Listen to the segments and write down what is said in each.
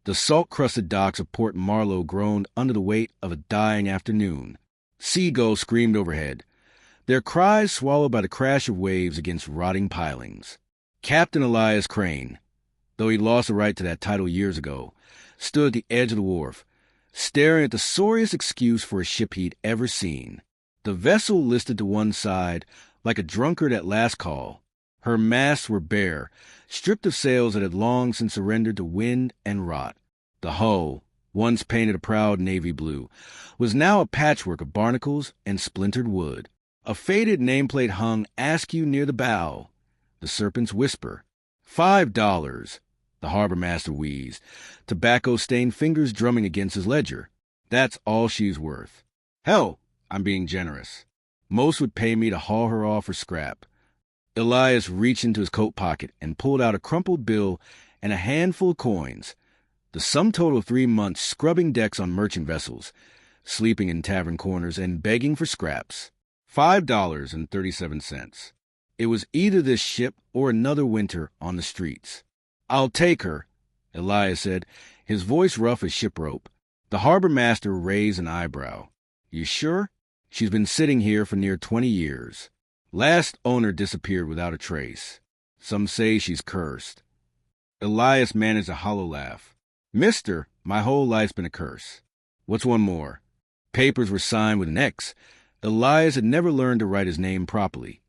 The salt-crusted docks of Port Marlow groaned under the weight of a dying afternoon. Seagulls screamed overhead, their cries swallowed by the crash of waves against rotting pilings. Captain Elias Crane, though he lost the right to that title years ago, stood at the edge of the wharf, staring at the sorriest excuse for a ship he'd ever seen. The vessel listed to one side like a drunkard at last call. Her masts were bare, stripped of sails that had long since surrendered to wind and rot. The hull, once painted a proud navy blue, was now a patchwork of barnacles and splintered wood. A faded nameplate hung askew near the bow. The Serpent's whisper. $5, the harbor master wheezed, tobacco-stained fingers drumming against his ledger. That's all she's worth. Hell, I'm being generous. Most would pay me to haul her off for scrap. Elias reached into his coat pocket and pulled out a crumpled bill and a handful of coins, the sum total of 3 months scrubbing decks on merchant vessels, sleeping in tavern corners, and begging for scraps. $5.37. It was either this ship or another winter on the streets. I'll take her, Elias said, his voice rough as ship rope. The harbor master raised an eyebrow. You sure? She's been sitting here for near 20 years. Last owner disappeared without a trace. Some say she's cursed. Elias managed a hollow laugh. Mister, my whole life's been a curse. What's one more? Papers were signed with an X. Elias had never learned to write his name properly,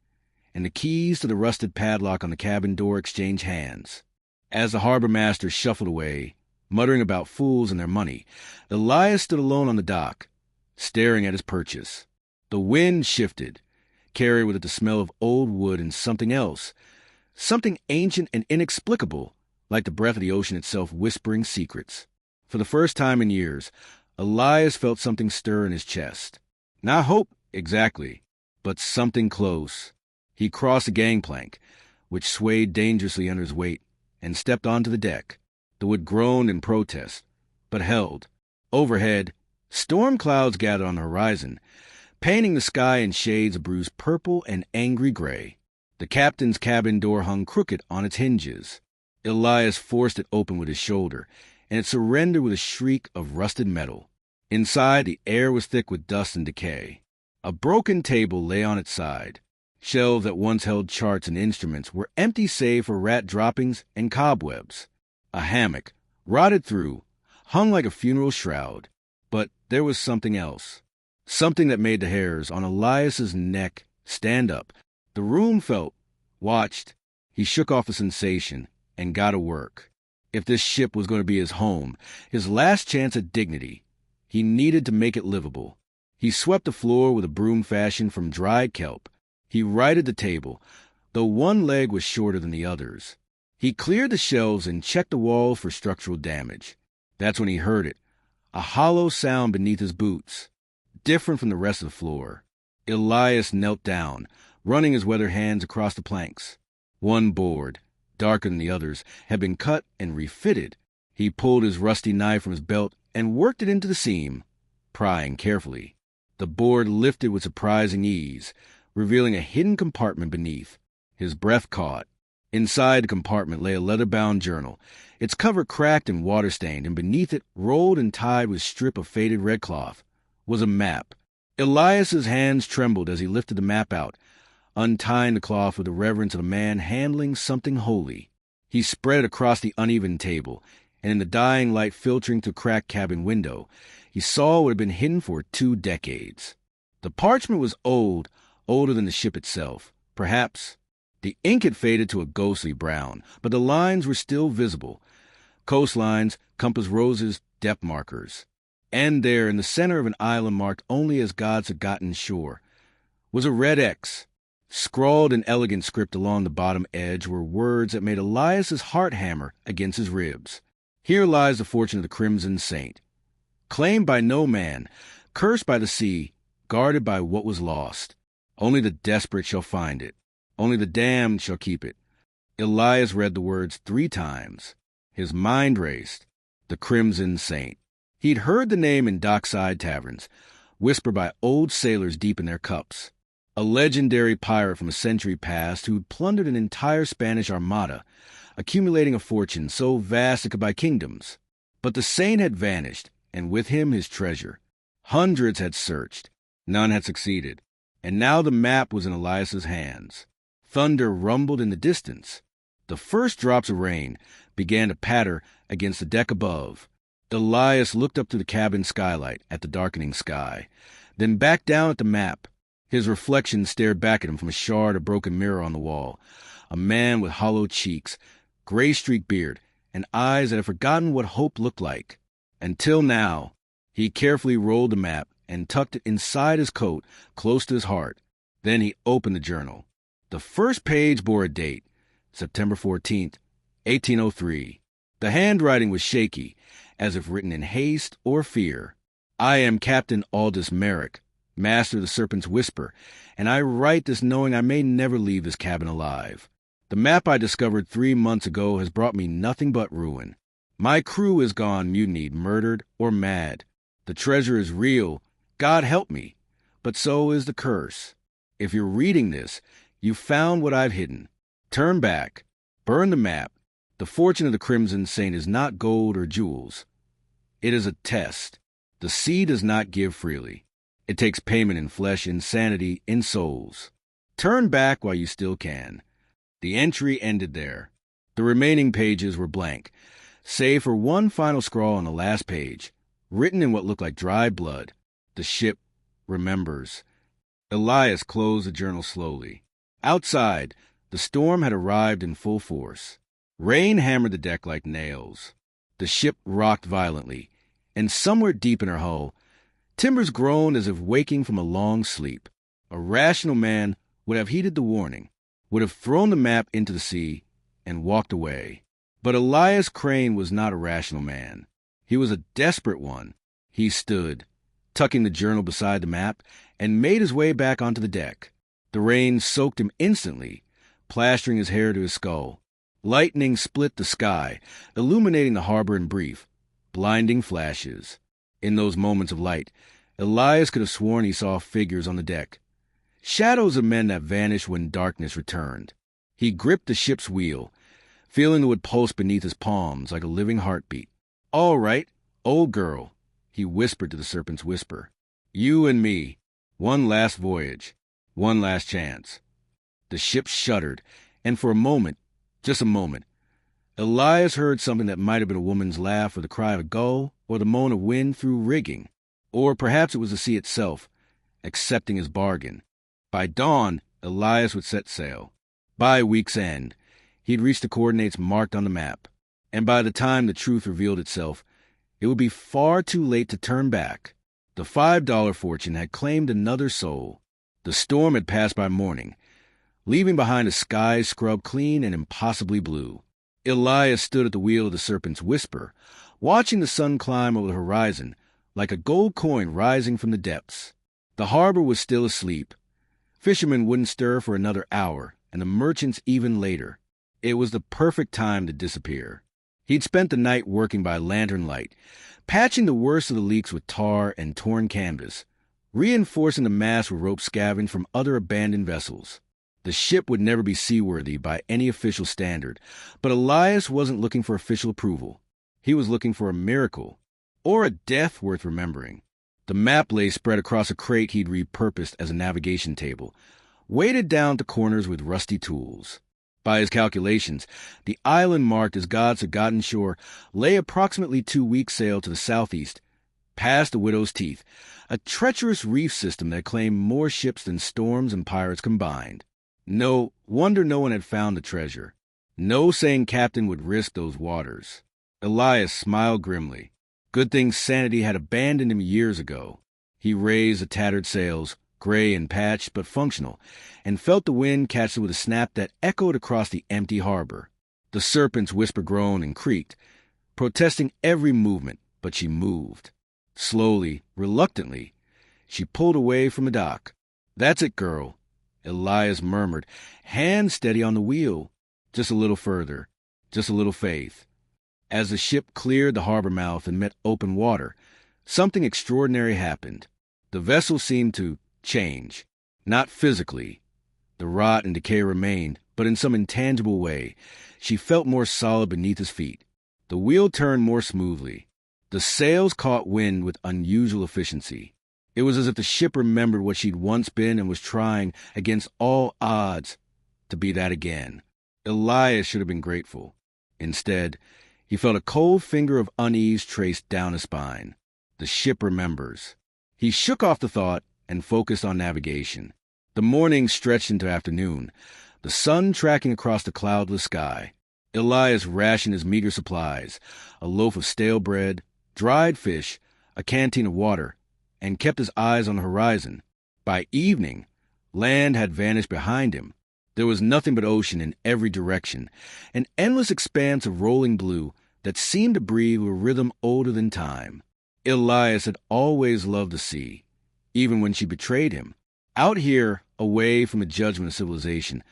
and the keys to the rusted padlock on the cabin door exchanged hands. As the harbor master shuffled away, muttering about fools and their money, Elias stood alone on the dock, staring at his purchase. The wind shifted, carried with it the smell of old wood and something else, something ancient and inexplicable, like the breath of the ocean itself whispering secrets. For the first time in years, Elias felt something stir in his chest. Not hope, exactly, but something close. He crossed the gangplank, which swayed dangerously under his weight, and stepped onto the deck. The wood groaned in protest, but held. Overhead, storm clouds gathered on the horizon, painting the sky in shades of bruised purple and angry gray. The captain's cabin door hung crooked on its hinges. Elias forced it open with his shoulder, and it surrendered with a shriek of rusted metal. Inside, the air was thick with dust and decay. A broken table lay on its side. Shelves that once held charts and instruments were empty save for rat droppings and cobwebs. A hammock, rotted through, hung like a funeral shroud. But there was something else. Something that made the hairs on Elias's neck stand up. The room felt, watched. He shook off the sensation and got to work. If this ship was going to be his home, his last chance at dignity, he needed to make it livable. He swept the floor with a broom fashioned from dried kelp. He righted the table, though one leg was shorter than the others. He cleared the shelves and checked the walls for structural damage. That's when he heard it, a hollow sound beneath his boots, different from the rest of the floor. Elias knelt down, running his weathered hands across the planks. One board, darker than the others, had been cut and refitted. He pulled his rusty knife from his belt and worked it into the seam, prying carefully. The board lifted with surprising ease, revealing a hidden compartment beneath. His breath caught. Inside the compartment lay a leather-bound journal, its cover cracked and water-stained, and beneath it, rolled and tied with a strip of faded red cloth, was a map. Elias's hands trembled as he lifted the map out, untying the cloth with the reverence of a man handling something holy. He spread it across the uneven table, and in the dying light filtering through a cracked cabin window, he saw what had been hidden for 2 decades. The parchment was old, older than the ship itself, perhaps. The ink had faded to a ghostly brown, but the lines were still visible. Coastlines, compass roses, depth markers. And there, in the center of an island marked only as God's forgotten shore, was a red X. Scrawled in elegant script along the bottom edge were words that made Elias's heart hammer against his ribs. Here lies the fortune of the Crimson Saint. Claimed by no man, cursed by the sea, guarded by what was lost. Only the desperate shall find it. Only the damned shall keep it. Elias read the words 3 times. His mind raced. The Crimson Saint. He'd heard the name in dockside taverns, whispered by old sailors deep in their cups. A legendary pirate from a century past who'd plundered an entire Spanish armada, accumulating a fortune so vast it could buy kingdoms. But the saint had vanished, and with him his treasure. Hundreds had searched. None had succeeded. And now the map was in Elias's hands. Thunder rumbled in the distance. The first drops of rain began to patter against the deck above. Elias looked up through the cabin skylight at the darkening sky, then back down at the map. His reflection stared back at him from a shard of broken mirror on the wall. A man with hollow cheeks, gray-streaked beard, and eyes that had forgotten what hope looked like. Until now, he carefully rolled the map and tucked it inside his coat, close to his heart. Then he opened the journal. The first page bore a date, September 14th, 1803. The handwriting was shaky, as if written in haste or fear. I am Captain Aldous Merrick, master of the Serpent's Whisper, and I write this knowing I may never leave this cabin alive. The map I discovered 3 months ago has brought me nothing but ruin. My crew is gone mutinied, murdered, or mad. The treasure is real, God help me, but so is the curse. If you're reading this, you found what I've hidden. Turn back, burn the map. The fortune of the Crimson Saint is not gold or jewels. It is a test. The sea does not give freely. It takes payment in flesh, in sanity, in souls. Turn back while you still can. The entry ended there. The remaining pages were blank, save for one final scrawl on the last page, written in what looked like dried blood. The ship remembers. Elias closed the journal slowly. Outside, the storm had arrived in full force. Rain hammered the deck like nails. The ship rocked violently, and somewhere deep in her hull, timbers groaned as if waking from a long sleep. A rational man would have heeded the warning, would have thrown the map into the sea, and walked away. But Elias Crane was not a rational man. He was a desperate one. He stood, tucking the journal beside the map, and made his way back onto the deck. The rain soaked him instantly, plastering his hair to his skull. Lightning split the sky, illuminating the harbor in brief, blinding flashes. In those moments of light, Elias could have sworn he saw figures on the deck, shadows of men that vanished when darkness returned. He gripped the ship's wheel, feeling the wood pulse beneath his palms like a living heartbeat. "All right, old girl," he whispered to the Serpent's Whisper. "You and me. One last voyage. One last chance." The ship shuddered, and for a moment, just a moment, Elias heard something that might have been a woman's laugh or the cry of a gull or the moan of wind through rigging. Or perhaps it was the sea itself, accepting his bargain. By dawn, Elias would set sail. By week's end, he'd reach the coordinates marked on the map. And by the time the truth revealed itself, it would be far too late to turn back. The $5 fortune had claimed another soul. The storm had passed by morning, leaving behind a sky scrubbed clean and impossibly blue. Elias stood at the wheel of the Serpent's Whisper, watching the sun climb over the horizon like a gold coin rising from the depths. The harbor was still asleep. Fishermen wouldn't stir for another hour, and the merchants even later. It was the perfect time to disappear. He'd spent the night working by lantern light, patching the worst of the leaks with tar and torn canvas, reinforcing the mast with rope scavenged from other abandoned vessels. The ship would never be seaworthy by any official standard, but Elias wasn't looking for official approval. He was looking for a miracle, or a death worth remembering. The map lay spread across a crate he'd repurposed as a navigation table, weighted down to corners with rusty tools. By his calculations, the island marked as God's Forgotten Shore lay approximately 2 weeks' sail to the southeast, past the Widow's Teeth, a treacherous reef system that claimed more ships than storms and pirates combined. No wonder no one had found the treasure. No sane captain would risk those waters. Elias smiled grimly. Good thing sanity had abandoned him years ago. He raised the tattered sails, gray and patched but functional, and felt the wind catch it with a snap that echoed across the empty harbor. The Serpent's Whisper groaned and creaked, protesting every movement, but she moved. Slowly, reluctantly, she pulled away from the dock. "That's it, girl," Elias murmured, hands steady on the wheel. Just a little further, just a little faith. As the ship cleared the harbor mouth and met open water, something extraordinary happened. The vessel seemed to change, not physically. The rot and decay remained, but in some intangible way, she felt more solid beneath his feet. The wheel turned more smoothly. The sails caught wind with unusual efficiency. It was as if the ship remembered what she'd once been and was trying, against all odds, to be that again. Elias should have been grateful. Instead, he felt a cold finger of unease traced down his spine. The ship remembers. He shook off the thought and focused on navigation. The morning stretched into afternoon, the sun tracking across the cloudless sky. Elias rationed his meager supplies, a loaf of stale bread, dried fish, a canteen of water, and kept his eyes on the horizon. By evening, land had vanished behind him. There was nothing but ocean in every direction, an endless expanse of rolling blue that seemed to breathe with a rhythm older than time. Elias had always loved the sea, even when she betrayed him. Out here, away from the judgment of civilization,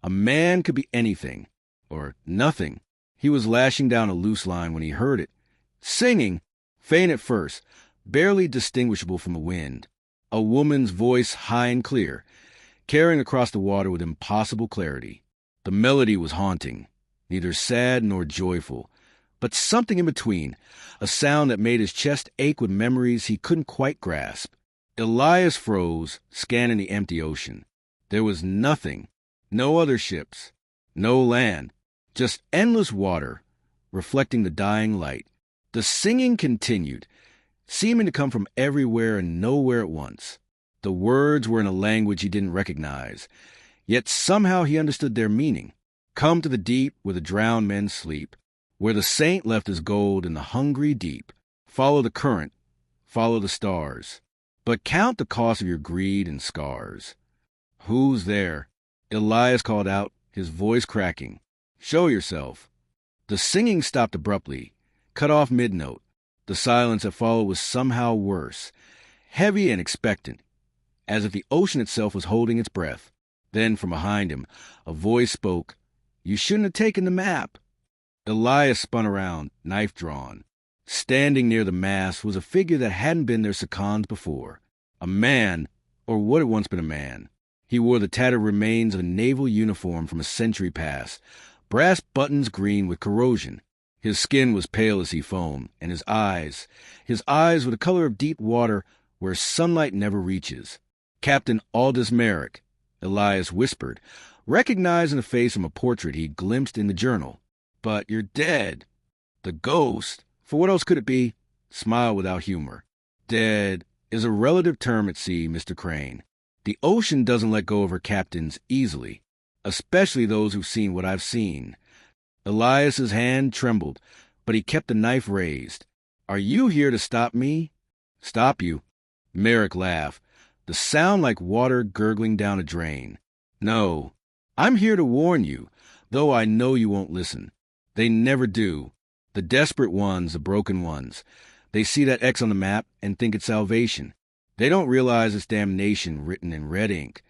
a man could be anything, or nothing. He was lashing down a loose line when he heard it, singing, faint at first, barely distinguishable from the wind. A woman's voice, high and clear, carrying across the water with impossible clarity. The melody was haunting, neither sad nor joyful, but something in between, a sound that made his chest ache with memories he couldn't quite grasp. Elias froze, scanning the empty ocean. There was nothing, no other ships, no land, just endless water, reflecting the dying light. The singing continued, seeming to come from everywhere and nowhere at once. The words were in a language he didn't recognize, yet somehow he understood their meaning. Come to the deep where the drowned men sleep, where the saint left his gold in the hungry deep. Follow the current, follow the stars, but count the cost of your greed and scars. Who's there? Elias called out, his voice cracking. Show yourself. The singing stopped abruptly, cut off mid-note. The silence that followed was somehow worse, heavy and expectant, as if the ocean itself was holding its breath. Then, from behind him, a voice spoke. You shouldn't have taken the map. Elias spun around, knife drawn. Standing near the mast was a figure that hadn't been their seconds before. A man, or what had once been a man. He wore the tattered remains of a naval uniform from a century past, brass buttons green with corrosion. His skin was pale as he foamed, and his eyes were the color of deep water where sunlight never reaches. Captain Aldous Merrick, Elias whispered, recognizing the face from a portrait he glimpsed in the journal. But you're dead. The ghost, for what else could it be, smiled without humor. Dead is a relative term at sea, Mr. Crane. The ocean doesn't let go of her captains easily, especially those who've seen what I've seen. Elias's hand trembled, but he kept the knife raised. Are you here to stop me? Stop you? Merrick laughed, the sound like water gurgling down a drain. No, I'm here to warn you, though I know you won't listen. They never do. The desperate ones, the broken ones. They see that X on the map and think it's salvation. They don't realize it's damnation written in red ink.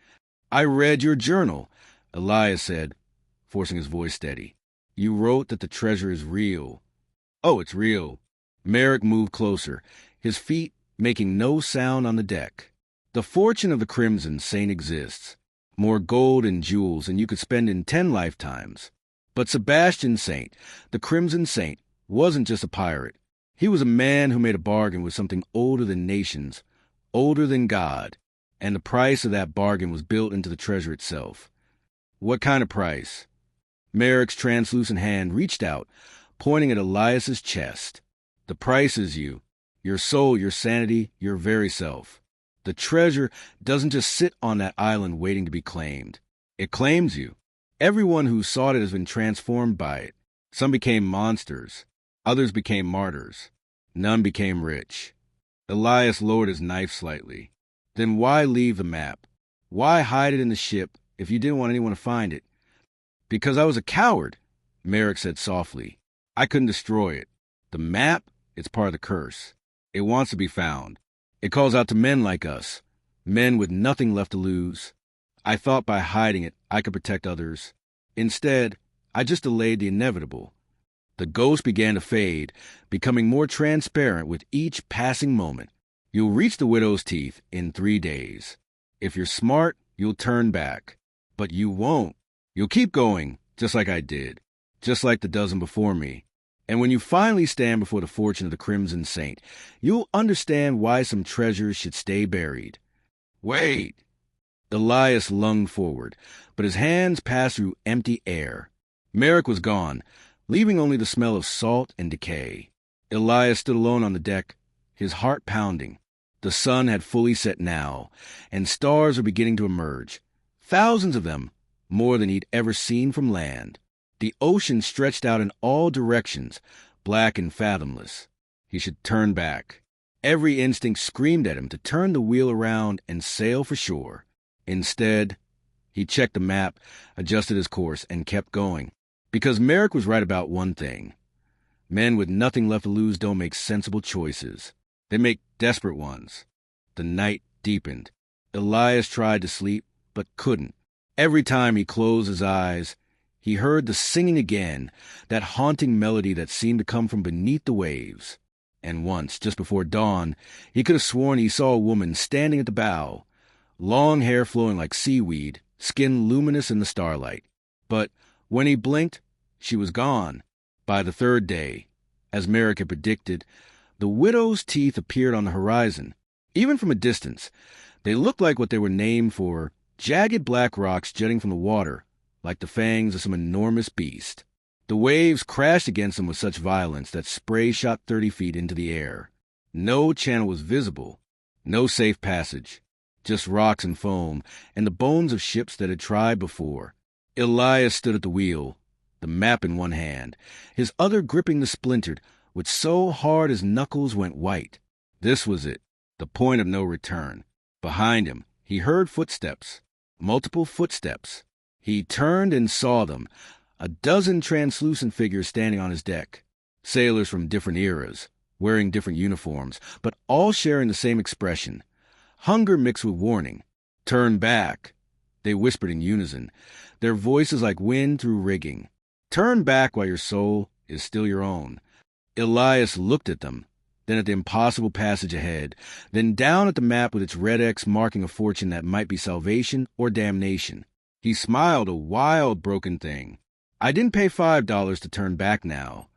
I read your journal, Elias said, forcing his voice steady. You wrote that the treasure is real. Oh, it's real. Merrick moved closer, his feet making no sound on the deck. The fortune of the Crimson Saint exists. More gold and jewels than you could spend in 10 lifetimes. But Sebastian Saint, the Crimson Saint, wasn't just a pirate. He was a man who made a bargain with something older than nations, older than God, and the price of that bargain was built into the treasure itself. What kind of price? Merrick's translucent hand reached out, pointing at Elias's chest. The price is you, your soul, your sanity, your very self. The treasure doesn't just sit on that island waiting to be claimed. It claims you. Everyone who sought it has been transformed by it. Some became monsters. Others became martyrs. None became rich. Elias lowered his knife slightly. Then why leave the map? Why hide it in the ship if you didn't want anyone to find it? Because I was a coward, Merrick said softly. I couldn't destroy it. The map, it's part of the curse. It wants to be found. It calls out to men like us, men with nothing left to lose. I thought by hiding it, I could protect others. Instead, I just delayed the inevitable. The ghost began to fade, becoming more transparent with each passing moment. You'll reach the widow's teeth in 3 days. If you're smart, you'll turn back. But you won't. You'll keep going, just like I did, just like the dozen before me. And when you finally stand before the fortune of the Crimson Saint, you'll understand why some treasures should stay buried. Wait! Elias lunged forward, but his hands passed through empty air. Merrick was gone, leaving only the smell of salt and decay. Elias stood alone on the deck, his heart pounding. The sun had fully set now, and stars were beginning to emerge. Thousands of them, more than he'd ever seen from land. The ocean stretched out in all directions, black and fathomless. He should turn back. Every instinct screamed at him to turn the wheel around and sail for shore. Instead, he checked the map, adjusted his course, and kept going. Because Merrick was right about one thing. Men with nothing left to lose don't make sensible choices. They make desperate ones. The night deepened. Elias tried to sleep, but couldn't. Every time he closed his eyes, he heard the singing again, that haunting melody that seemed to come from beneath the waves. And once, just before dawn, he could have sworn he saw a woman standing at the bow, long hair flowing like seaweed, skin luminous in the starlight. But when he blinked, she was gone. By the third day, as Merrick had predicted, the widow's teeth appeared on the horizon. Even from a distance, they looked like what they were named for, jagged black rocks jutting from the water, like the fangs of some enormous beast. The waves crashed against them with such violence that spray shot 30 feet into the air. No channel was visible, no safe passage, just rocks and foam, and the bones of ships that had tried before. Elias stood at the wheel, the map in one hand, his other gripping the splintered, which so hard his knuckles went white. This was it, the point of no return. Behind him, he heard footsteps, multiple footsteps. He turned and saw them, a dozen translucent figures standing on his deck, sailors from different eras, wearing different uniforms, but all sharing the same expression, hunger mixed with warning. Turn back, they whispered in unison, their voices like wind through rigging. Turn back while your soul is still your own. Elias looked at them, then at the impossible passage ahead, then down at the map with its red X marking a fortune that might be salvation or damnation. He smiled, a wild, broken thing. I didn't pay $5 to turn back now.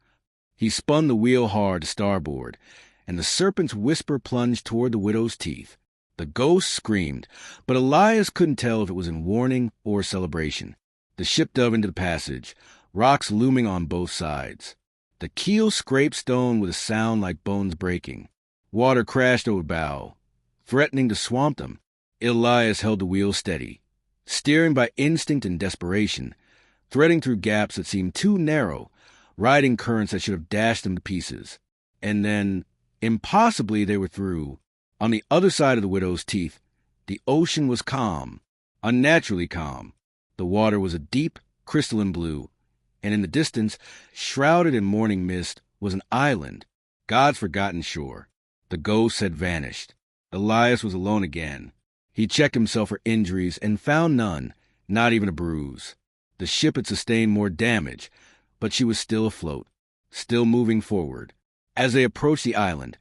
He spun the wheel hard to starboard, and the serpent's whisper plunged toward the widow's teeth. The ghost screamed, but Elias couldn't tell if it was in warning or celebration. The ship dove into the passage, rocks looming on both sides. The keel scraped stone with a sound like bones breaking. Water crashed over bow, threatening to swamp them. Elias held the wheel steady, steering by instinct and desperation, threading through gaps that seemed too narrow, riding currents that should have dashed them to pieces. And then, impossibly, they were through. On the other side of the widow's teeth, the ocean was calm, unnaturally calm. The water was a deep, crystalline blue, and in the distance, shrouded in morning mist, was an island, God's forgotten shore. The ghosts had vanished. Elias was alone again. He checked himself for injuries and found none, not even a bruise. The ship had sustained more damage, but she was still afloat, still moving forward. As they approached the island,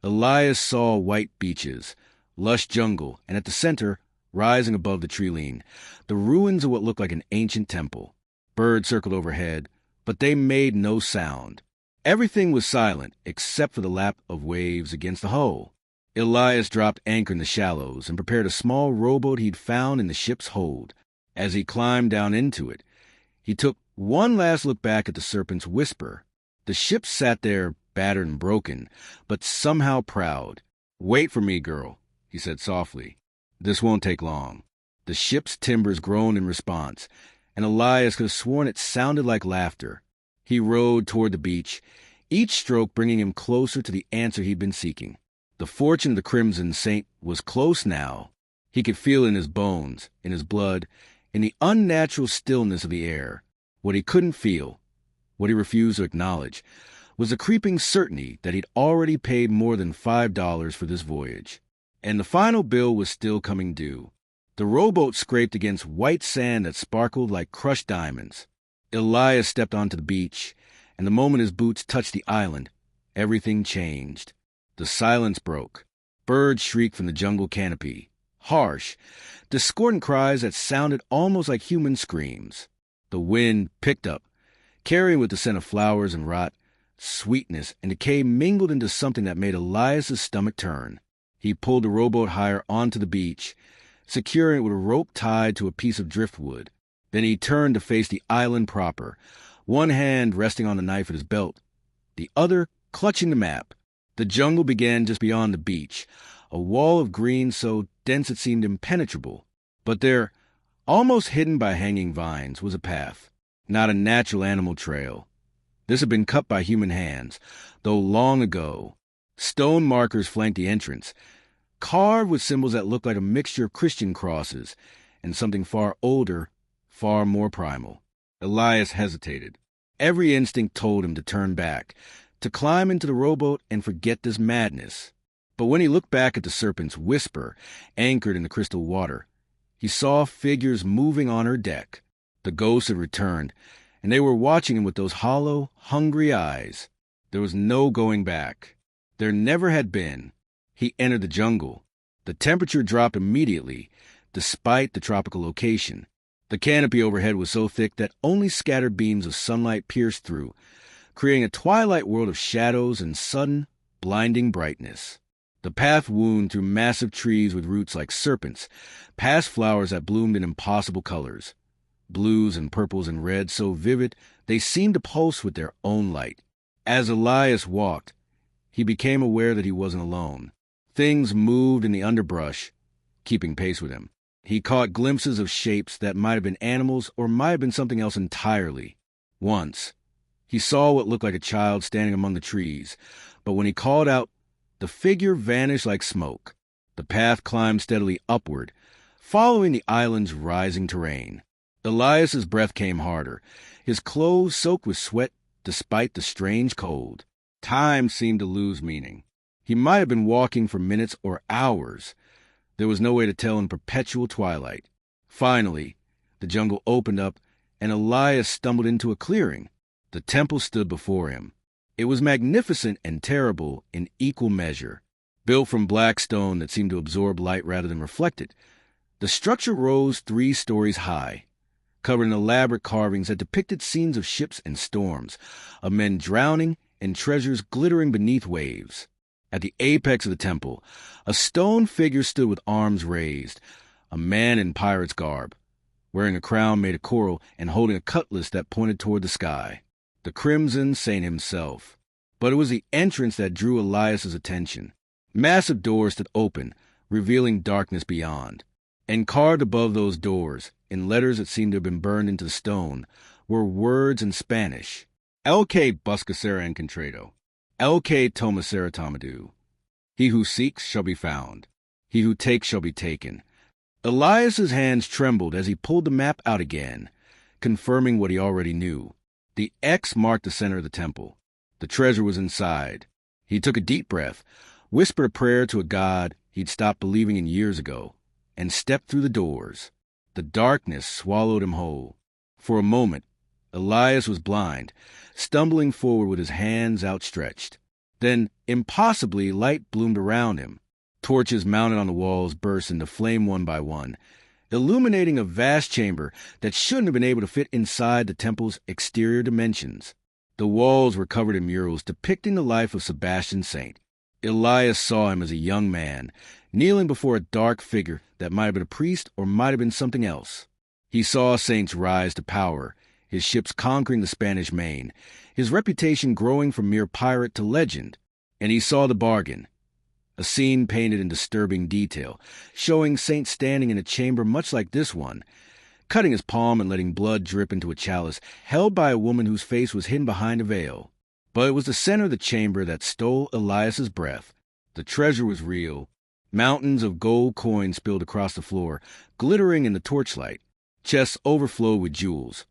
Elias saw white beaches, lush jungle, and at the center, rising above the tree-line, the ruins of what looked like an ancient temple. Birds circled overhead, but they made no sound. Everything was silent except for the lap of waves against the hull. Elias dropped anchor in the shallows and prepared a small rowboat he'd found in the ship's hold. As he climbed down into it, he took one last look back at the serpent's whisper. The ship sat there, battered and broken, but somehow proud. "Wait for me, girl," he said softly. "This won't take long." The ship's timbers groaned in response, and Elias could have sworn it sounded like laughter. He rowed toward the beach, each stroke bringing him closer to the answer he'd been seeking. The fortune of the Crimson Saint was close now. He could feel it in his bones, in his blood, in the unnatural stillness of the air. What he couldn't feel, what he refused to acknowledge, was a creeping certainty that he'd already paid more than $5 for this voyage. And the final bill was still coming due. The rowboat scraped against white sand that sparkled like crushed diamonds. Elias stepped onto the beach, and the moment his boots touched the island, everything changed. The silence broke. Birds shrieked from the jungle canopy, harsh, discordant cries that sounded almost like human screams. The wind picked up, carrying with the scent of flowers and rot, sweetness, and decay mingled into something that made Elias's stomach turn. He pulled the rowboat higher onto the beach, securing it with a rope tied to a piece of driftwood. Then he turned to face the island proper, one hand resting on the knife at his belt, the other clutching the map. The jungle began just beyond the beach, a wall of green so dense it seemed impenetrable. But there, almost hidden by hanging vines, was a path, not a natural animal trail. This had been cut by human hands, though long ago. Stone markers flanked the entrance, carved with symbols that looked like a mixture of Christian crosses and something far older, far more primal. Elias hesitated. Every instinct told him to turn back, to climb into the rowboat and forget this madness. But when he looked back at the serpent's whisper, anchored in the crystal water, he saw figures moving on her deck. The ghosts had returned, and they were watching him with those hollow, hungry eyes. There was no going back. There never had been. He entered the jungle. The temperature dropped immediately, despite the tropical location. The canopy overhead was so thick that only scattered beams of sunlight pierced through, creating a twilight world of shadows and sudden, blinding brightness. The path wound through massive trees with roots like serpents, past flowers that bloomed in impossible colors, blues and purples and reds so vivid they seemed to pulse with their own light. As Elias walked, he became aware that he wasn't alone. Things moved in the underbrush, keeping pace with him. He caught glimpses of shapes that might have been animals or might have been something else entirely. Once, he saw what looked like a child standing among the trees, but when he called out, the figure vanished like smoke. The path climbed steadily upward, following the island's rising terrain. Elias's breath came harder, his clothes soaked with sweat despite the strange cold. Time seemed to lose meaning. He might have been walking for minutes or hours. There was no way to tell in perpetual twilight. Finally, the jungle opened up, and Elias stumbled into a clearing. The temple stood before him. It was magnificent and terrible in equal measure. Built from black stone that seemed to absorb light rather than reflect it, the structure rose 3 stories high, covered in elaborate carvings that depicted scenes of ships and storms, of men drowning and treasures glittering beneath waves. At the apex of the temple, a stone figure stood with arms raised, a man in pirate's garb, wearing a crown made of coral and holding a cutlass that pointed toward the sky. The Crimson Saint himself. But it was the entrance that drew Elias's attention. Massive doors stood open, revealing darkness beyond. And carved above those doors, in letters that seemed to have been burned into the stone, were words in Spanish. El-que buscasera encontrado. El-que tomacera tomadu. He who seeks shall be found. He who takes shall be taken. Elias's hands trembled as he pulled the map out again, confirming what he already knew. The X marked the center of the temple. The treasure was inside. He took a deep breath, whispered a prayer to a god he'd stopped believing in years ago, and stepped through the doors. The darkness swallowed him whole. For a moment, Elias was blind, stumbling forward with his hands outstretched. Then, impossibly, light bloomed around him. Torches mounted on the walls burst into flame one by one, illuminating a vast chamber that shouldn't have been able to fit inside the temple's exterior dimensions. The walls were covered in murals depicting the life of Sebastian Saint. Elias saw him as a young man, kneeling before a dark figure that might have been a priest or might have been something else. He saw Saint's rise to power, his ships conquering the Spanish Main, his reputation growing from mere pirate to legend. And he saw the bargain. A scene painted in disturbing detail, showing Saint standing in a chamber much like this one, cutting his palm and letting blood drip into a chalice held by a woman whose face was hidden behind a veil. But it was the center of the chamber that stole Elias's breath. The treasure was real. Mountains of gold coins spilled across the floor, glittering in the torchlight. Chests overflowed with jewels.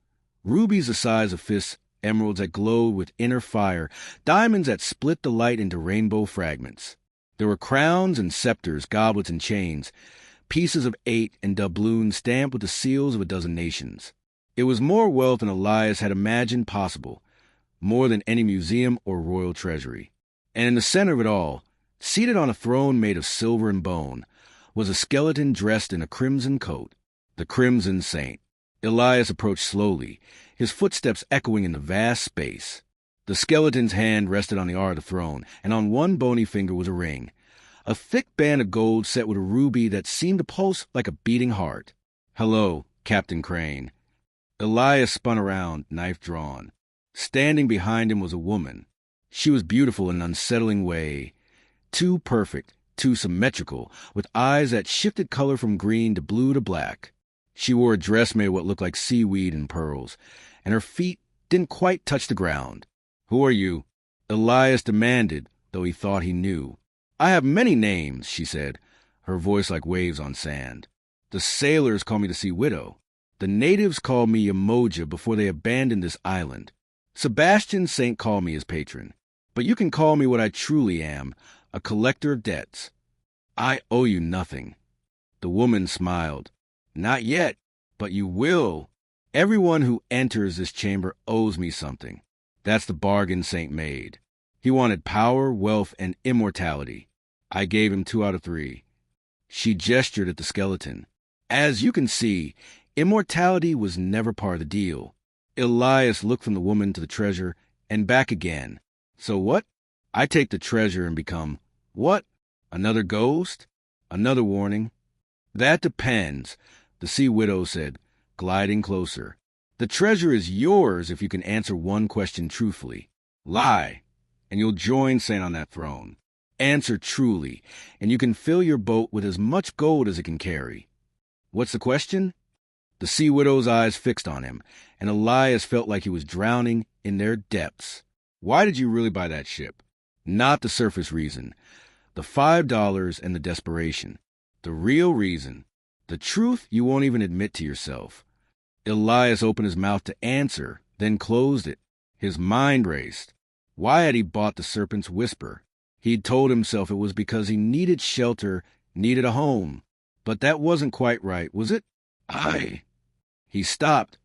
Rubies the size of fists, emeralds that glowed with inner fire, diamonds that split the light into rainbow fragments. There were crowns and scepters, goblets and chains, pieces of 8 and doubloons stamped with the seals of a dozen nations. It was more wealth than Elias had imagined possible, more than any museum or royal treasury. And in the center of it all, seated on a throne made of silver and bone, was a skeleton dressed in a crimson coat, the Crimson Saint. Elias approached slowly, his footsteps echoing in the vast space. The skeleton's hand rested on the arm of the throne, and on one bony finger was a ring, a thick band of gold set with a ruby that seemed to pulse like a beating heart. "Hello, Captain Crane." Elias spun around, knife drawn. Standing behind him was a woman. She was beautiful in an unsettling way, too perfect, too symmetrical, with eyes that shifted color from green to blue to black. She wore a dress made of what looked like seaweed and pearls, and her feet didn't quite touch the ground. "Who are you?" Elias demanded, though he thought he knew. "I have many names," she said, her voice like waves on sand. "The sailors call me the Sea Widow. The natives called me Yamoja before they abandoned this island. Sebastian Saint called me his patron. But you can call me what I truly am, a collector of debts. I owe you nothing." The woman smiled. "Not yet, but you will. Everyone who enters this chamber owes me something. That's the bargain Saint made. He wanted power, wealth, and immortality. I gave him 2 out of 3. She gestured at the skeleton. "As you can see, immortality was never part of the deal." Elias looked from the woman to the treasure and back again. "So what? I take the treasure and become, what? Another ghost? Another warning?" "That depends," the Sea Widow said, gliding closer. "The treasure is yours if you can answer one question truthfully. Lie, and you'll join Saint on that throne. Answer truly, and you can fill your boat with as much gold as it can carry." "What's the question?" The Sea Widow's eyes fixed on him, and Elias felt like he was drowning in their depths. "Why did you really buy that ship?" "Not the surface reason. The $5 and the desperation. The real reason. The truth you won't even admit to yourself." Elias opened his mouth to answer, then closed it. His mind raced. Why had he bought the Serpent's Whisper? He'd told himself it was because he needed shelter, needed a home. But that wasn't quite right, was it? He stopped,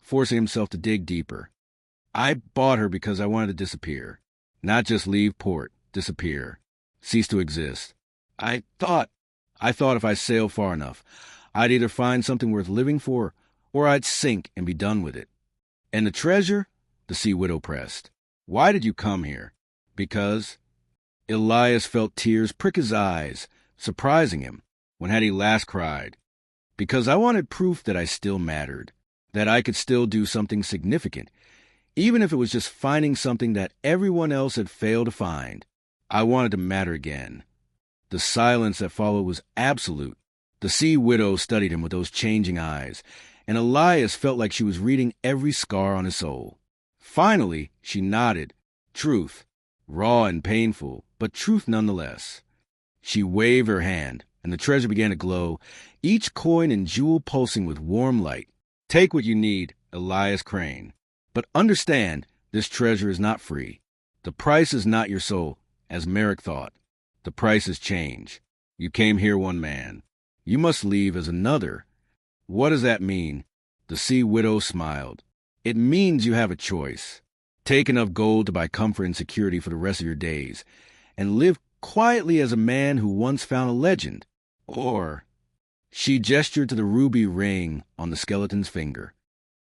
forcing himself to dig deeper. "I bought her because I wanted to disappear. Not just leave port, disappear. Cease to exist. I thought if I sailed far enough, I'd either find something worth living for, or I'd sink and be done with it." "And the treasure?" the Sea Widow pressed. "Why did you come here?" "Because—" Elias felt tears prick his eyes, surprising him. When had he last cried? "Because I wanted proof that I still mattered, that I could still do something significant, even if it was just finding something that everyone else had failed to find. I wanted to matter again." The silence that followed was absolute. The Sea Widow studied him with those changing eyes, and Elias felt like she was reading every scar on his soul. Finally, she nodded. Truth. Raw and painful, but truth nonetheless. She waved her hand, and the treasure began to glow, each coin and jewel pulsing with warm light. "Take what you need, Elias Crane. But understand, this treasure is not free. The price is not your soul, as Merrick thought. The price is change. You came here one man. You must leave as another. What does that mean?" The Sea Widow smiled. "It means you have a choice. Take enough gold to buy comfort and security for the rest of your days, and live quietly as a man who once found a legend. Or—" She gestured to the ruby ring on the skeleton's finger.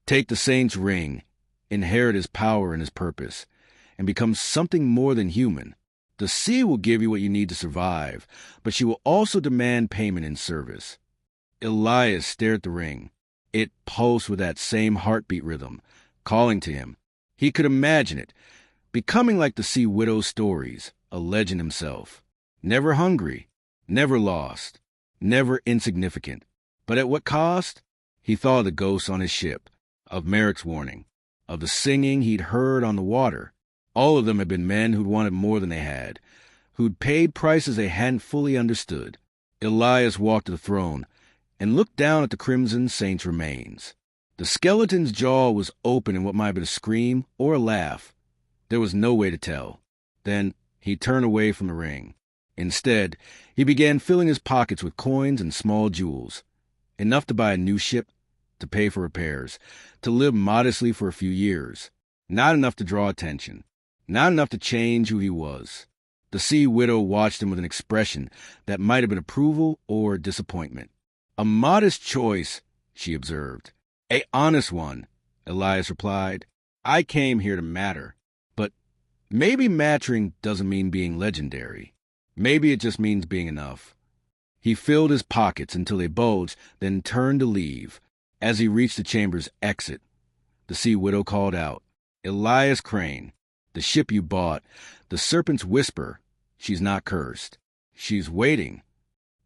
"Take the Saint's ring, inherit his power and his purpose, and become something more than human. The sea will give you what you need to survive, but she will also demand payment in service." Elias stared at the ring. It pulsed with that same heartbeat rhythm, calling to him. He could imagine it, becoming like the Sea Widow's stories, a legend himself. Never hungry, never lost, never insignificant. But at what cost? He thought of the ghosts on his ship, of Merrick's warning, of the singing he'd heard on the water. All of them had been men who'd wanted more than they had, who'd paid prices they hadn't fully understood. Elias walked to the throne and looked down at the Crimson Saint's remains. The skeleton's jaw was open in what might have been a scream or a laugh. There was no way to tell. Then he turned away from the ring. Instead, he began filling his pockets with coins and small jewels, enough to buy a new ship, to pay for repairs, to live modestly for a few years. Not enough to draw attention. Not enough to change who he was. The Sea Widow watched him with an expression that might have been approval or disappointment. "A modest choice," she observed. "A honest one," Elias replied. "I came here to matter. But Maybe mastering doesn't mean being legendary. Maybe it just means being enough. He filled his pockets until they bulged, then turned to leave. As he reached the chamber's exit, the Sea Widow called out, "Elias Crane, the ship you bought, the Serpent's Whisper, she's not cursed. She's waiting."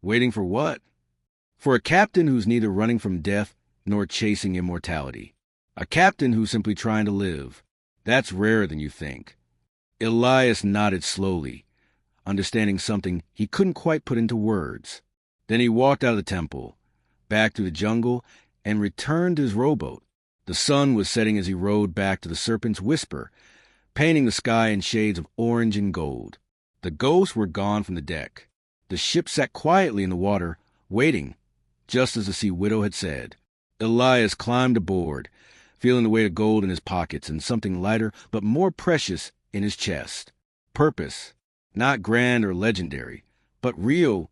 Waiting for what? For a captain who's neither running from death nor chasing immortality. A captain who's simply trying to live. That's rarer than you think. Elias nodded slowly, understanding something he couldn't quite put into words. Then he walked out of the temple, back through the jungle, and returned to his rowboat. The sun was setting as he rowed back to the Serpent's Whisper, painting the sky in shades of orange and gold. The ghosts were gone from the deck. The ship sat quietly in the water, waiting, just as the Sea Widow had said. Elias climbed aboard, feeling the weight of gold in his pockets and something lighter but more precious in his chest. Purpose, not grand or legendary, but real.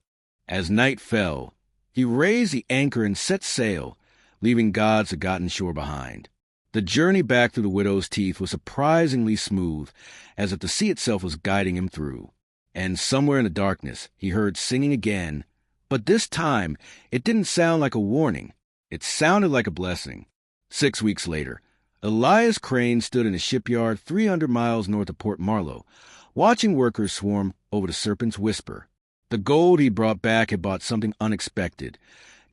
As night fell, he raised the anchor and set sail, leaving God's forgotten shore behind. The journey back through the Widow's Teeth was surprisingly smooth, as if the sea itself was guiding him through. And somewhere in the darkness, he heard singing again, but this time it didn't sound like a warning. It sounded like a blessing. 6 weeks later, Elias Crane stood in a shipyard 300 miles north of Port Marlow, watching workers swarm over the Serpent's Whisper. The gold he brought back had bought something unexpected.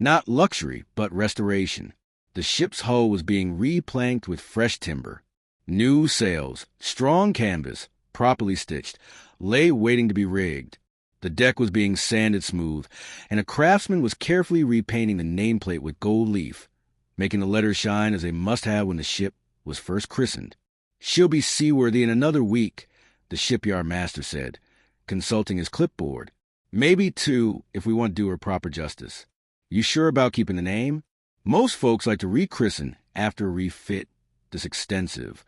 Not luxury, but restoration. The ship's hull was being replanked with fresh timber. New sails, strong canvas, properly stitched, lay waiting to be rigged. The deck was being sanded smooth, and a craftsman was carefully repainting the nameplate with gold leaf, making the letters shine as they must have when the ship was first christened. "She'll be seaworthy in another week," the shipyard master said, consulting his clipboard. "Maybe 2 if we want to do her proper justice. You sure about keeping the name? Most folks like to rechristen after a refit this extensive."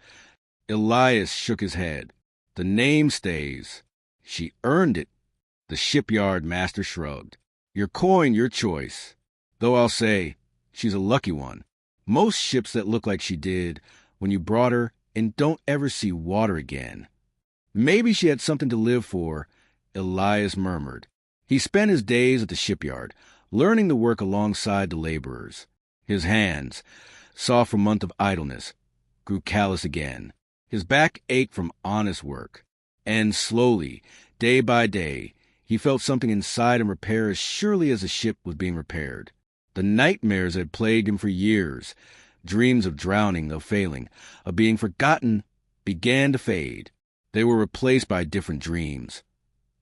Elias shook his head. "The name stays. She earned it." The shipyard master shrugged. "Your coin, your choice. Though I'll say, she's a lucky one. Most ships that look like she did when you brought her and don't ever see water again." "Maybe she had something to live for," Elias murmured. He spent his days at the shipyard, learning to work alongside the laborers. His hands, soft from a month of idleness, grew callous again. His back ached from honest work. And slowly, day by day, he felt something inside him repair as surely as the ship was being repaired. The nightmares that had plagued him for years, dreams of drowning, of failing, of being forgotten, began to fade. They were replaced by different dreams.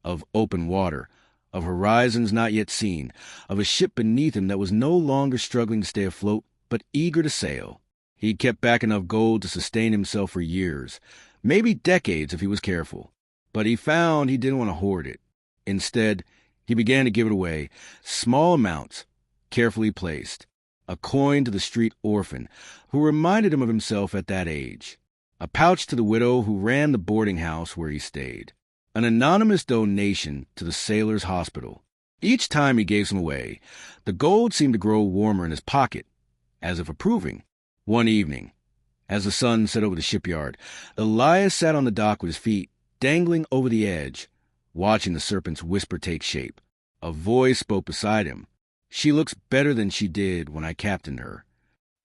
Of open water, of horizons not yet seen, of a ship beneath him that was no longer struggling to stay afloat, but eager to sail. He'd kept back enough gold to sustain himself for years, maybe decades if he was careful. But he found he didn't want to hoard it. Instead, he began to give it away, small amounts, carefully placed. A coin to the street orphan, who reminded him of himself at that age. A pouch to the widow who ran the boarding house where he stayed. An anonymous donation to the sailors' hospital. Each time he gave some away, the gold seemed to grow warmer in his pocket, as if approving. One evening, as the sun set over the shipyard, Elias sat on the dock with his feet dangling over the edge, watching the Serpent's Whisper take shape. A voice spoke beside him. "She looks better than she did when I captained her."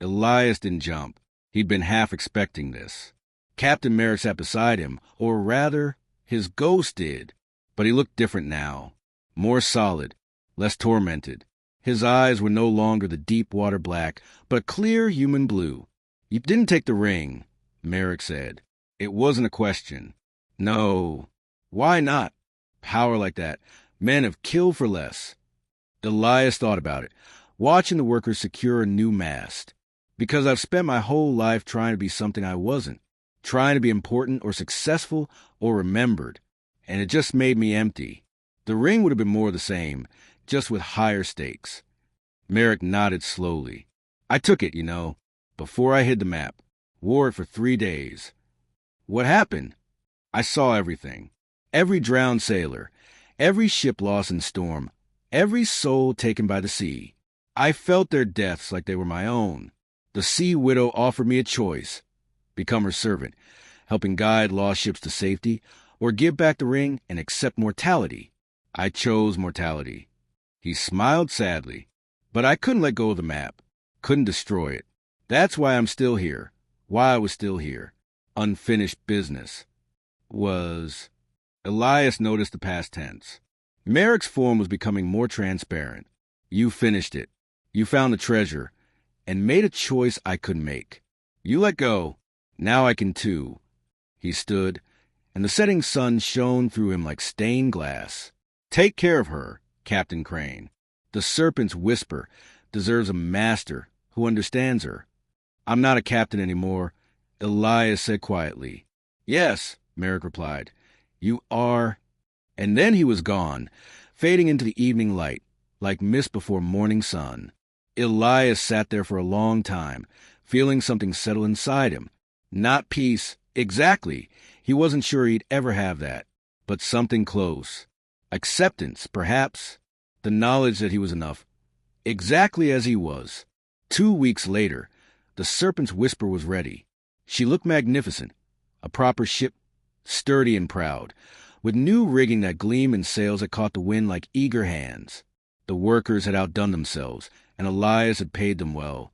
Elias didn't jump. He'd been half expecting this. Captain Merrick sat beside him, or rather, his ghost did. But he looked different now. More solid, less tormented. His eyes were no longer the deep water black, but clear human blue. "You didn't take the ring," Merrick said. "It wasn't a question." "No. Why not? Power like that. Men have killed for less." Elias thought about it, watching the workers secure a new mast. "Because I've spent my whole life trying to be something I wasn't, trying to be important or successful or remembered, and it just made me empty. The ring would have been more the same, just with higher stakes." Merrick nodded slowly. "I took it, before I hid the map. Wore it for 3 days. What happened? I saw everything. Every drowned sailor, every ship lost in storm, every soul taken by the sea. I felt their deaths like they were my own. The Sea Widow offered me a choice: become her servant, helping guide lost ships to safety, or give back the ring and accept mortality. I chose mortality. He smiled sadly. But I couldn't let go of the map, couldn't destroy it. That's why I'm still here, why I was still here. Unfinished business. Elias noticed the past tense. Merrick's form was becoming more transparent. You finished it. You found the treasure, and made a choice I couldn't make. You let go. Now I can too. He stood, and the setting sun shone through him like stained glass. Take care of her, Captain Crane. The Serpent's Whisper deserves a master who understands her. I'm not a captain anymore, Elias said quietly. Yes, Merrick replied. You are. And then he was gone, fading into the evening light, like mist before morning sun. Elias sat there for a long time, feeling something settle inside him. Not peace, exactly. He wasn't sure he'd ever have that, but something close. Acceptance, perhaps. The knowledge that he was enough, exactly as he was. 2 weeks later, the Serpent's Whisper was ready. She looked magnificent, a proper ship, sturdy and proud, with new rigging that gleamed and sails that caught the wind like eager hands. The workers had outdone themselves, and Elias had paid them well,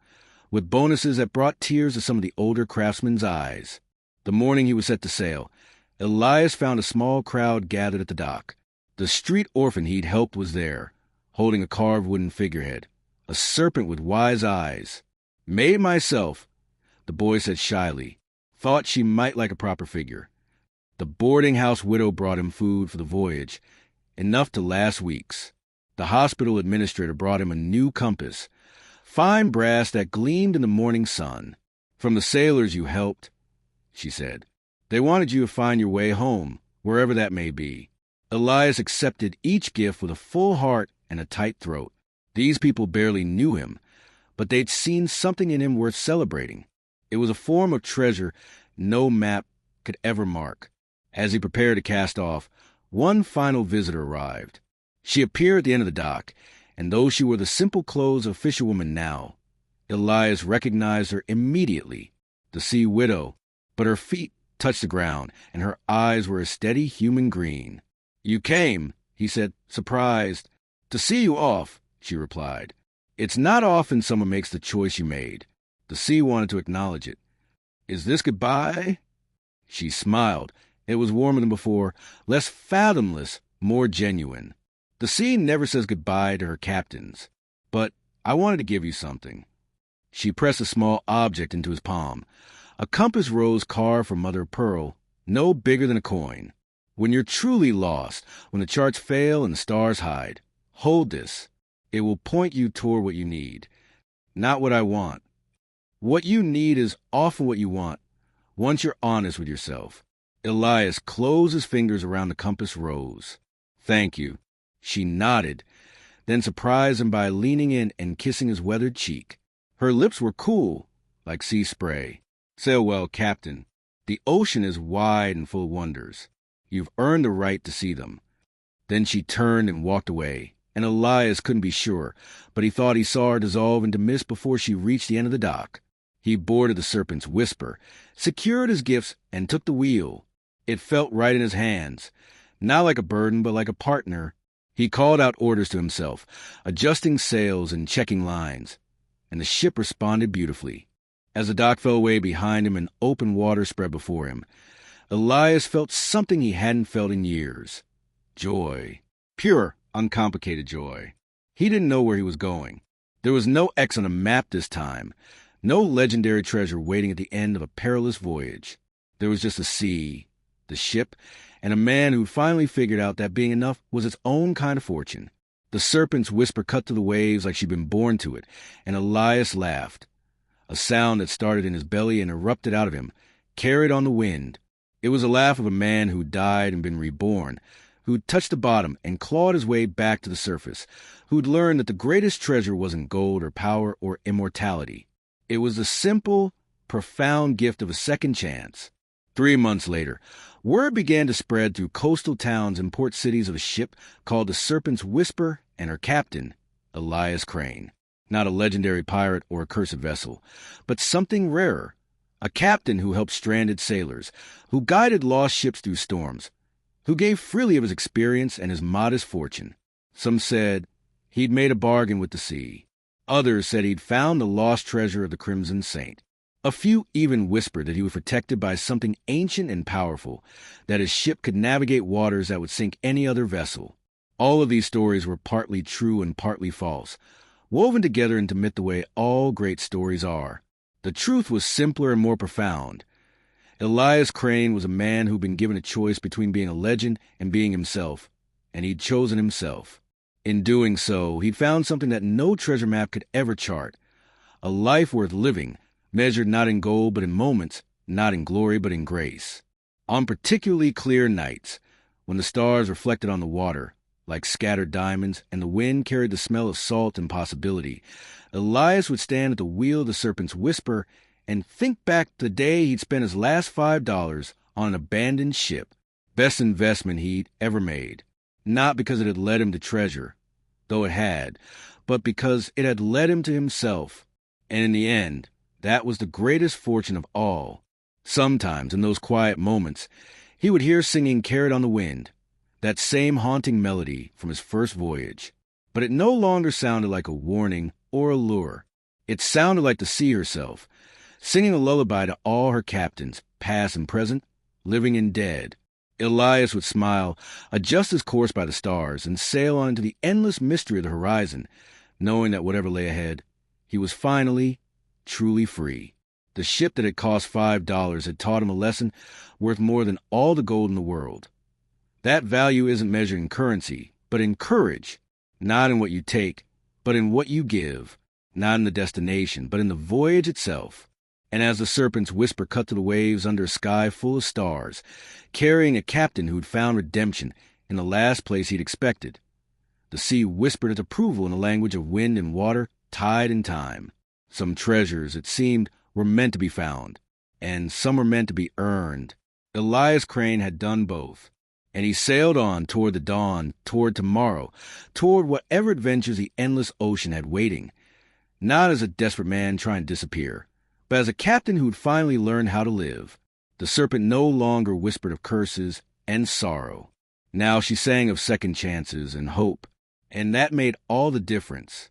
with bonuses that brought tears to some of the older craftsmen's eyes. The morning he was set to sail, Elias found a small crowd gathered at the dock. The street orphan he'd helped was there, holding a carved wooden figurehead, a serpent with wise eyes. Made myself, the boy said shyly. Thought she might like a proper figure. The boarding-house widow brought him food for the voyage, enough to last weeks. The hospital administrator brought him a new compass, fine brass that gleamed in the morning sun. From the sailors you helped, she said. They wanted you to find your way home, wherever that may be. Elias accepted each gift with a full heart and a tight throat. These people barely knew him, but they'd seen something in him worth celebrating. It was a form of treasure no map could ever mark. As he prepared to cast off, one final visitor arrived. She appeared at the end of the dock, and though she wore the simple clothes of a fisherwoman now, Elias recognized her immediately, the sea widow, but her feet touched the ground, and her eyes were a steady human green. You came, he said, surprised. To see you off, she replied. It's not often someone makes the choice you made. The sea wanted to acknowledge it. Is this goodbye? She smiled. It was warmer than before, less fathomless, more genuine. The sea never says goodbye to her captains. But I wanted to give you something. She pressed a small object into his palm. A compass rose carved from mother of pearl, no bigger than a coin. When you're truly lost, when the charts fail and the stars hide, hold this. It will point you toward what you need, not what I want. What you need is often what you want, once you're honest with yourself. Elias closed his fingers around the compass rose. Thank you. She nodded, then surprised him by leaning in and kissing his weathered cheek. Her lips were cool, like sea spray. Sail well, Captain. The ocean is wide and full of wonders. You've earned the right to see them. Then she turned and walked away, and Elias couldn't be sure, but he thought he saw her dissolve into mist before she reached the end of the dock. He boarded the Serpent's Whisper, secured his gifts, and took the wheel. It felt right in his hands, not like a burden, but like a partner. He called out orders to himself, adjusting sails and checking lines, and the ship responded beautifully. As the dock fell away behind him and open water spread before him, Elias felt something he hadn't felt in years. Joy. Pure, uncomplicated joy. He didn't know where he was going. There was no X on the map this time, no legendary treasure waiting at the end of a perilous voyage. There was just the sea, the ship, and a man who finally figured out that being enough was its own kind of fortune. The Serpent's Whisper cut through the waves like she'd been born to it, and Elias laughed. A sound that started in his belly and erupted out of him, carried on the wind. It was a laugh of a man who died and been reborn, who'd touched the bottom and clawed his way back to the surface, who'd learned that the greatest treasure wasn't gold or power or immortality. It was the simple, profound gift of a second chance. 3 months later, word began to spread through coastal towns and port cities of a ship called the Serpent's Whisper and her captain, Elias Crane. Not a legendary pirate or a cursed vessel, but something rarer, a captain who helped stranded sailors, who guided lost ships through storms, who gave freely of his experience and his modest fortune. Some said he'd made a bargain with the sea. Others said he'd found the lost treasure of the Crimson Saint. A few even whispered that he was protected by something ancient and powerful, that his ship could navigate waters that would sink any other vessel. All of these stories were partly true and partly false, woven together into myth the way all great stories are. The truth was simpler and more profound. Elias Crane was a man who'd been given a choice between being a legend and being himself, and he'd chosen himself. In doing so, he'd found something that no treasure map could ever chart, a life worth living, measured not in gold but in moments, not in glory but in grace. On particularly clear nights, when the stars reflected on the water, like scattered diamonds, and the wind carried the smell of salt and possibility, Elias would stand at the wheel of the Serpent's Whisper and think back to the day he'd spent his last $5 on an abandoned ship, best investment he'd ever made. Not because it had led him to treasure, though it had, but because it had led him to himself. And in the end, that was the greatest fortune of all. Sometimes, in those quiet moments, he would hear singing Carried on the Wind, that same haunting melody from his first voyage. But it no longer sounded like a warning or a lure. It sounded like the sea herself, singing a lullaby to all her captains, past and present, living and dead. Elias would smile, adjust his course by the stars, and sail on into the endless mystery of the horizon, knowing that whatever lay ahead, he was finally, truly free. The ship that had cost $5 had taught him a lesson worth more than all the gold in the world. That value isn't measured in currency, but in courage, not in what you take, but in what you give, not in the destination, but in the voyage itself. And as the Serpent's Whisper cut to the waves under a sky full of stars, carrying a captain who'd found redemption in the last place he'd expected, the sea whispered its approval in the language of wind and water, tide and time. Some treasures, it seemed, were meant to be found, and some were meant to be earned. Elias Crane had done both, and he sailed on toward the dawn, toward tomorrow, toward whatever adventures the endless ocean had waiting, not as a desperate man trying to disappear, but as a captain who'd finally learned how to live. The Serpent no longer whispered of curses and sorrow. Now she sang of second chances and hope, and that made all the difference.